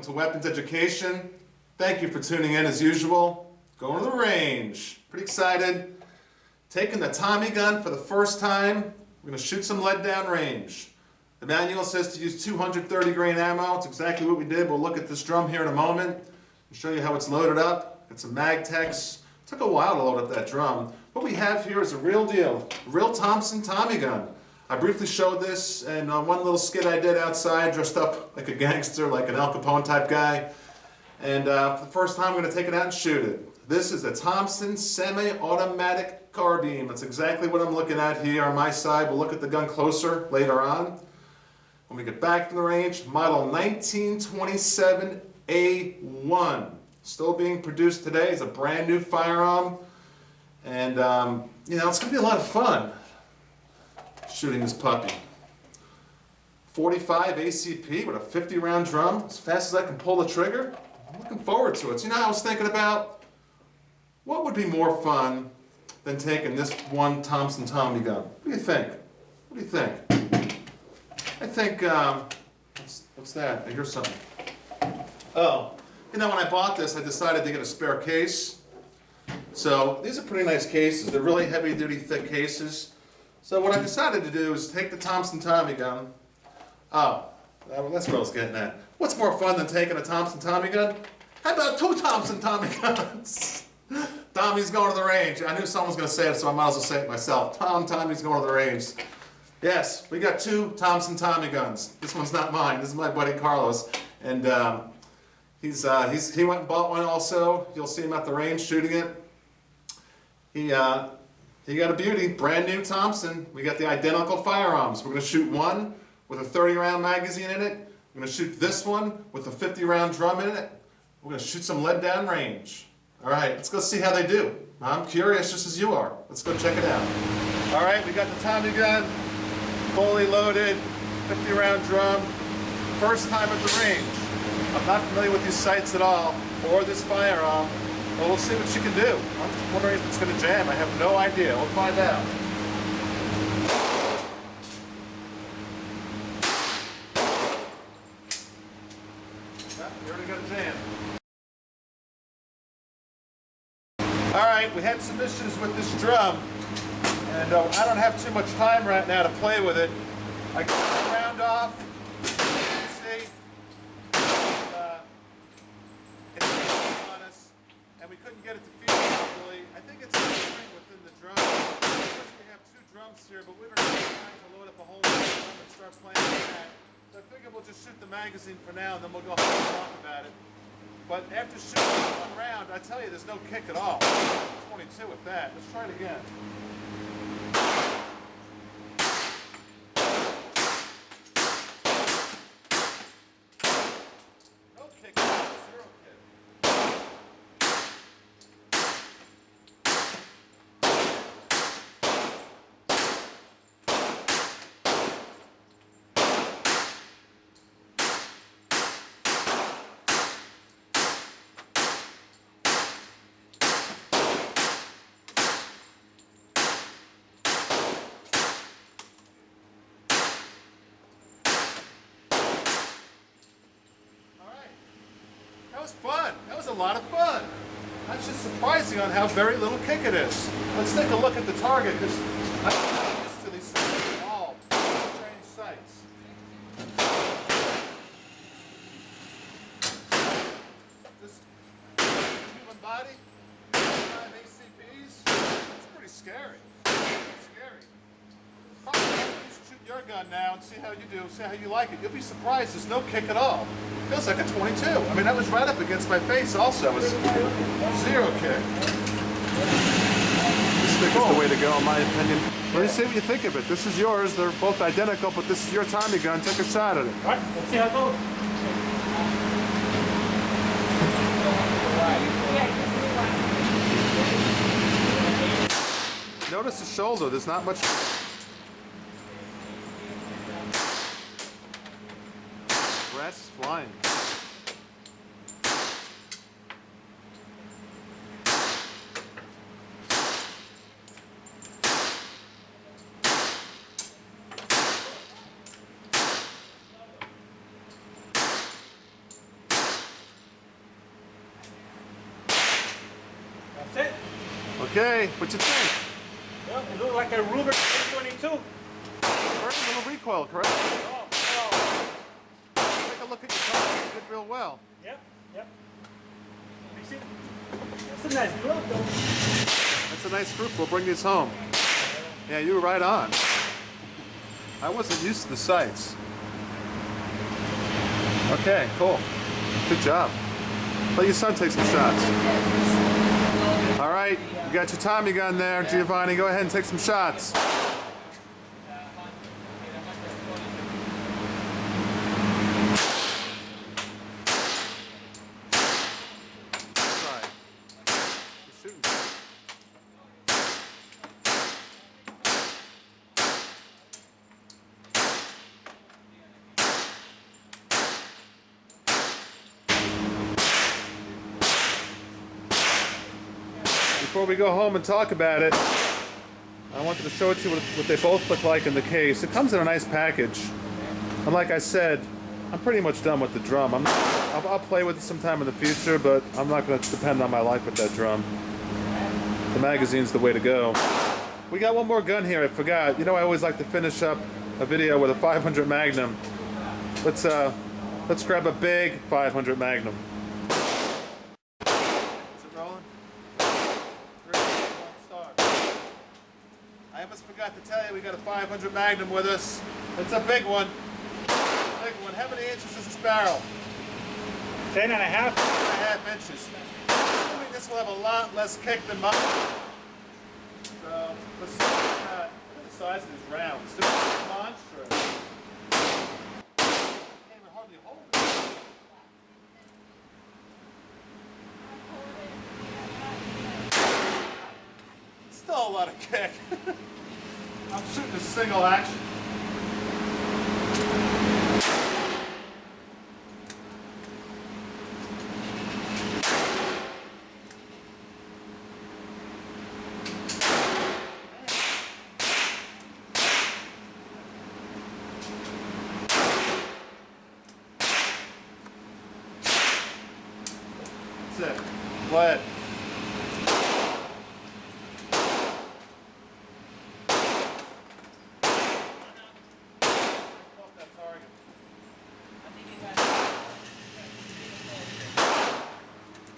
to Weapons Education. Thank you for tuning in as usual. Going to the range. Pretty excited. Taking the Tommy gun for the first time. We're going to shoot some lead down range. The manual says to use 230 grain ammo. It's exactly what we did. We'll look at this drum here in a moment and show you how it's loaded up. It's a Magtex. Took a while to load up that drum. What we have here is a real deal, a real Thompson Tommy gun. I briefly showed this in one little skit I did outside, dressed up like a gangster, like an Al Capone type guy. And for the first time, I'm going to take it out and shoot it. This is a Thompson semi-automatic carbine. That's exactly what I'm looking at here on my side. We'll look at the gun closer later on. When we get back from the range, model 1927A1. Still being produced today. It's a brand new firearm. And, you know, it's going to be a lot of fun shooting this puppy. 45 ACP with a 50 round drum, as fast as I can pull the trigger. I'm looking forward to it. So, you know, I was thinking about what would be more fun than taking this one Thompson Tommy gun. What do you think? What do you think? I think, what's that? I hear something. Oh, you know, when I bought this, I decided to get a spare case. So these are pretty nice cases. They're really heavy duty, thick cases. So what I decided to do is take the Thompson Tommy gun. Oh, that's what I was getting at. What's more fun than taking a Thompson Tommy gun? How about two Thompson Tommy guns? Tommy's going to the range. I knew someone was going to say it, so I might as well say it myself. Tommy's going to the range. Yes, we got two Thompson Tommy guns. This one's not mine. This is my buddy Carlos, and he went and bought one also. You'll see him at the range shooting it. He got a beauty, brand new Thompson. We got the identical firearms. We're going to shoot one with a 30 round magazine in it. We're going to shoot this one with a 50 round drum in it. We're going to shoot some lead down range. All right, let's go see how they do. I'm curious just as you are. Let's go check it out. All right, we got the Tommy gun, fully loaded, 50 round drum. First time at the range. I'm not familiar with these sights at all, or this firearm. Well, we'll see what she can do. I'm wondering if it's going to jam. I have no idea. We'll find out. Yeah, we already got a jam. All right, we had some issues with this drum, and I don't have too much time right now to play with it. I got the round off. You can see. And we couldn't get it to fuse properly. I think it's something within the drum. Of course, we have two drums here, but we don't have time to load up a whole new drum and start playing with that. So I figured we'll just shoot the magazine for now, and then we'll go home and talk about it. But after shooting one round, I tell you, there's no kick at all. 22 with that. Let's try it again. No kick, zero kick. That was fun. That was a lot of fun. That's just surprising on how very little kick it is. Let's take a look at the target, because I'm not used to these things at all. Strange sights. This human body, 5 ACPs, it's pretty scary. It's scary. Probably shoot your gun now and see how you do, see how you like it. You'll be surprised, there's no kick at all. Feels like a 22. I mean, that was right up against my face also. It's zero kick. This stick is the way to go, in my opinion. Let me see what you think of it. This is yours. They're both identical, but this is your Tommy gun. Take a shot at it. All right, let's see how it goes. Notice the shoulder. There's not much. Grass is flying. That's it. Okay, what you think? Well, it looks like a Ruger 822. Very little recoil, correct? Oh, oh. Take a look at your car. You did real well. Yep, yep. You see? That's a nice glove, though. That's a nice group. We'll bring these home. Yeah, you were right on. I wasn't used to the sights. Okay, cool. Good job. Let your son take some shots. All right, you got your Tommy gun there, Giovanni. Go ahead and take some shots. Before we go home and talk about it, I wanted to show it to you what they both look like in the case. It comes in a nice package. And like I said, I'm pretty much done with the drum. I'll play with it sometime in the future, but I'm not going to depend on my life with that drum. The magazine's the way to go. We got one more gun here, I forgot. You know I always like to finish up a video with a 500 Magnum. Let's grab a big 500 Magnum. I almost forgot to tell you we got a 500 Magnum with us. It's a big one. Big one. How many inches is this barrel? 10 and a half. 10.5 inches. Assuming this will have a lot less kick than mine. So let's see look at the size of these rounds. This is monstrous. Can't even hardly hold it. Still a lot of kick. I'm shooting a single action. That's it. Play it.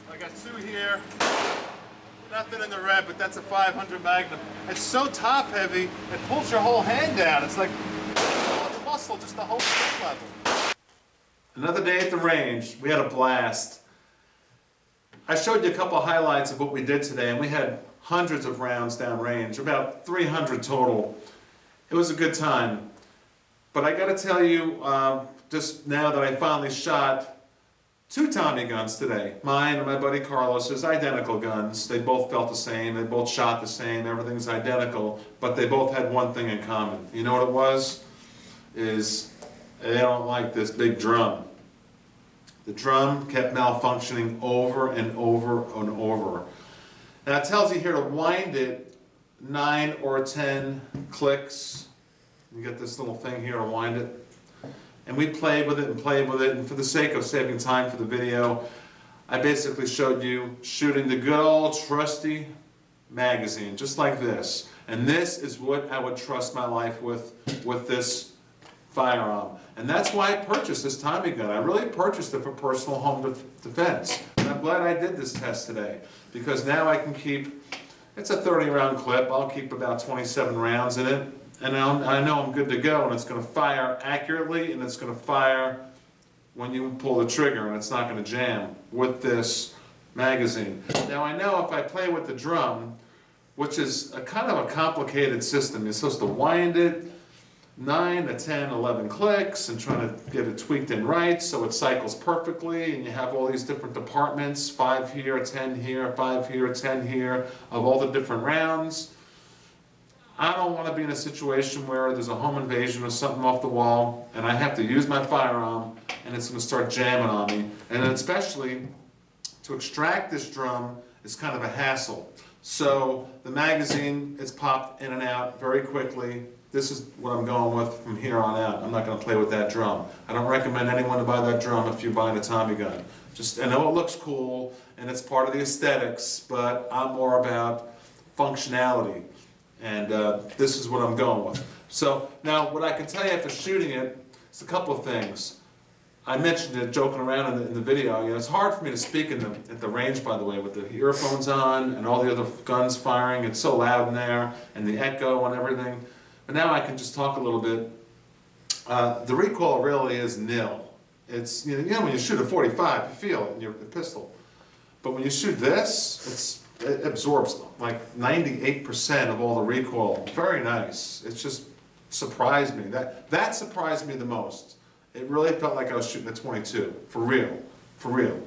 I got two here. Nothing in the red, but that's a 500 Magnum. It's so top heavy, it pulls your whole hand down. It's like the muscle, just the whole foot level. Another day at the range. We had a blast. I showed you a couple of highlights of what we did today, and we had hundreds of rounds downrange, about 300 total. It was a good time. But I got to tell you, just now that I finally shot two Tommy guns today. Mine and my buddy Carlos's identical guns. They both felt the same, they both shot the same, everything's identical, but they both had one thing in common. You know what it was? Is they don't like this big drum. The drum kept malfunctioning over and over and over. Now it tells you here to wind it 9 or 10 clicks. You get this little thing here to wind it. And we played with it and played with it, and for the sake of saving time for the video, I basically showed you shooting the good old trusty magazine, just like this. And this is what I would trust my life with this firearm. And that's why I purchased this Tommy gun. I really purchased it for personal home defense. And I'm glad I did this test today, because now I can keep, it's a 30-round clip, I'll keep about 27 rounds in it. And I know I'm good to go, and it's going to fire accurately, and it's going to fire when you pull the trigger, and it's not going to jam with this magazine. Now I know if I play with the drum, which is a kind of a complicated system, you're supposed to wind it 9 to 10, 11 clicks, and trying to get it tweaked in right so it cycles perfectly, and you have all these different departments, 5 here, 10 here, 5 here, 10 here, of all the different rounds. I don't want to be in a situation where there's a home invasion or something off the wall and I have to use my firearm and it's going to start jamming on me. And especially to extract this drum is kind of a hassle. So the magazine is popped in and out very quickly. This is what I'm going with from here on out. I'm not going to play with that drum. I don't recommend anyone to buy that drum if you're buying a Tommy gun. Just, I know it looks cool and it's part of the aesthetics, but I'm more about functionality. And this is what I'm going with. So now what I can tell you after shooting it is a couple of things. I mentioned it joking around in the video. You know, it's hard for me to speak at the range, by the way, with the earphones on and all the other guns firing. It's so loud in there, and the echo and everything. But now I can just talk a little bit. The recoil really is nil. It's, you know when you shoot a 45, you feel it in your pistol. But when you shoot this, it absorbs like 98% of all the recoil. Very nice. It's just surprised me. That surprised me the most. It really felt like I was shooting a 22, for real, for real.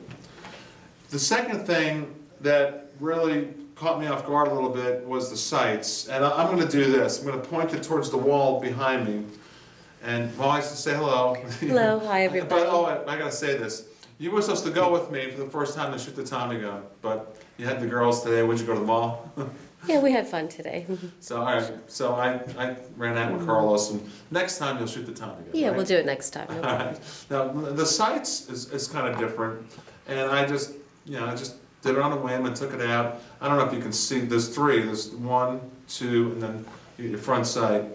The second thing that really caught me off guard a little bit was the sights. And I'm going to do this. I'm going to point it towards the wall behind me. And well, I used to say hello. Hello, hi everybody. But I got to say this. You were supposed to go with me for the first time to shoot the Tommy gun, but you had the girls today. Would you go to the mall? Yeah, we had fun today. So all right. So I ran out with Carlos, and next time you'll shoot the Tommy gun. Yeah, right? we'll do it next time. No All problem. right. Now the sights is kind of different, and I just did it on a whim and took it out. I don't know if you can see. There's three. There's 1, 2, and then your front sight.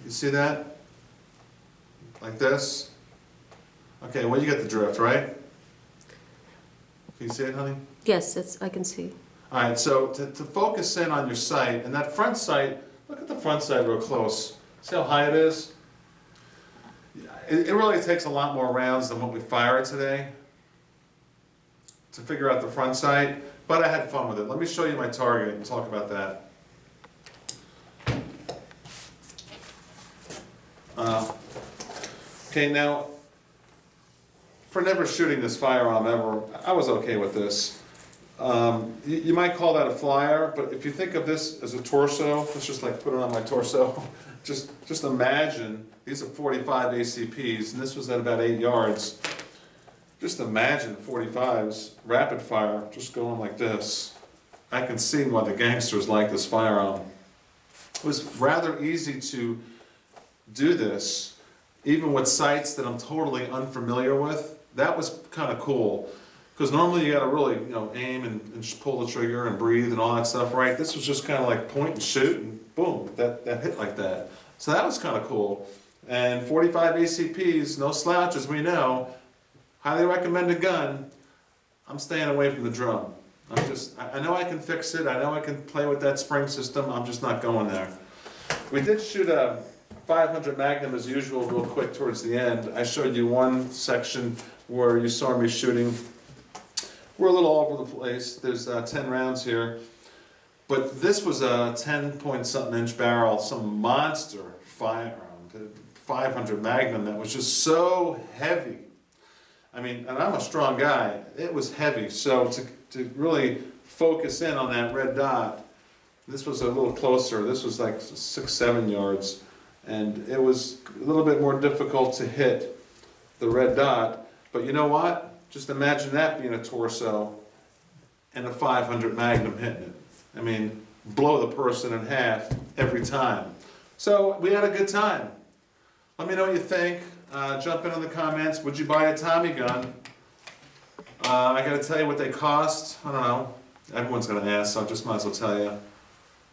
You see that? Like this? Okay, well you get the drift, right? Can you see it, honey? Yes, I can see. All right, so to focus in on your sight, and that front sight, look at the front sight real close. See how high it is? It really takes a lot more rounds than what we fired today to figure out the front sight, but I had fun with it. Let me show you my target and talk about that. Okay, now, for never shooting this firearm ever, I was okay with this. You might call that a flyer, but if you think of this as a torso, let's just like put it on my torso. Just imagine, these are 45 ACPs, and this was at about 8 yards. Just imagine 45s, rapid fire, just going like this. I can see why the gangsters like this firearm. It was rather easy to do this, even with sights that I'm totally unfamiliar with. That was kind of cool, because normally you got to really, aim and pull the trigger and breathe and all that stuff, right? This was just kind of like point and shoot, and boom, that hit like that. So that was kind of cool. And 45 ACPs, no slouch, as we know. Highly recommended gun. I'm staying away from the drum. I know I can fix it. I know I can play with that spring system. I'm just not going there. We did shoot a 500 Magnum as usual real quick towards the end. I showed you one section where you saw me shooting. We're a little all over the place. There's 10 rounds here. But this was a 10-point-something inch barrel, some monster firearm, 500 Magnum that was just so heavy. I mean, and I'm a strong guy. It was heavy. So to really focus in on that red dot, this was a little closer. This was like 6, 7 yards. And it was a little bit more difficult to hit the red dot. But you know what? Just imagine that being a torso and a 500 Magnum hitting it. I mean, blow the person in half every time. So we had a good time. Let me know what you think. Jump in the comments. Would you buy a Tommy gun? I gotta tell you what they cost. I don't know. Everyone's gonna ask, so I just might as well tell you.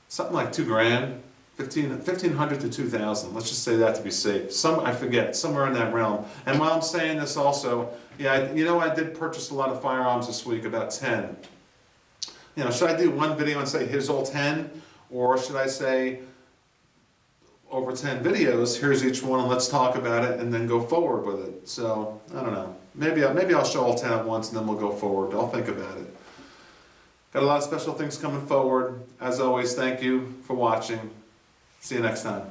Something like $2,000. 1,500 to 2,000. Let's just say that to be safe. I forget, somewhere in that realm. And while I'm saying this also, yeah, I did purchase a lot of firearms this week, about 10. Should I do one video and say, here's all 10? Or should I say, over 10 videos, here's each one and let's talk about it and then go forward with it. So, I don't know. Maybe I'll show all 10 at once and then we'll go forward. I'll think about it. Got a lot of special things coming forward. As always, thank you for watching. See you next time.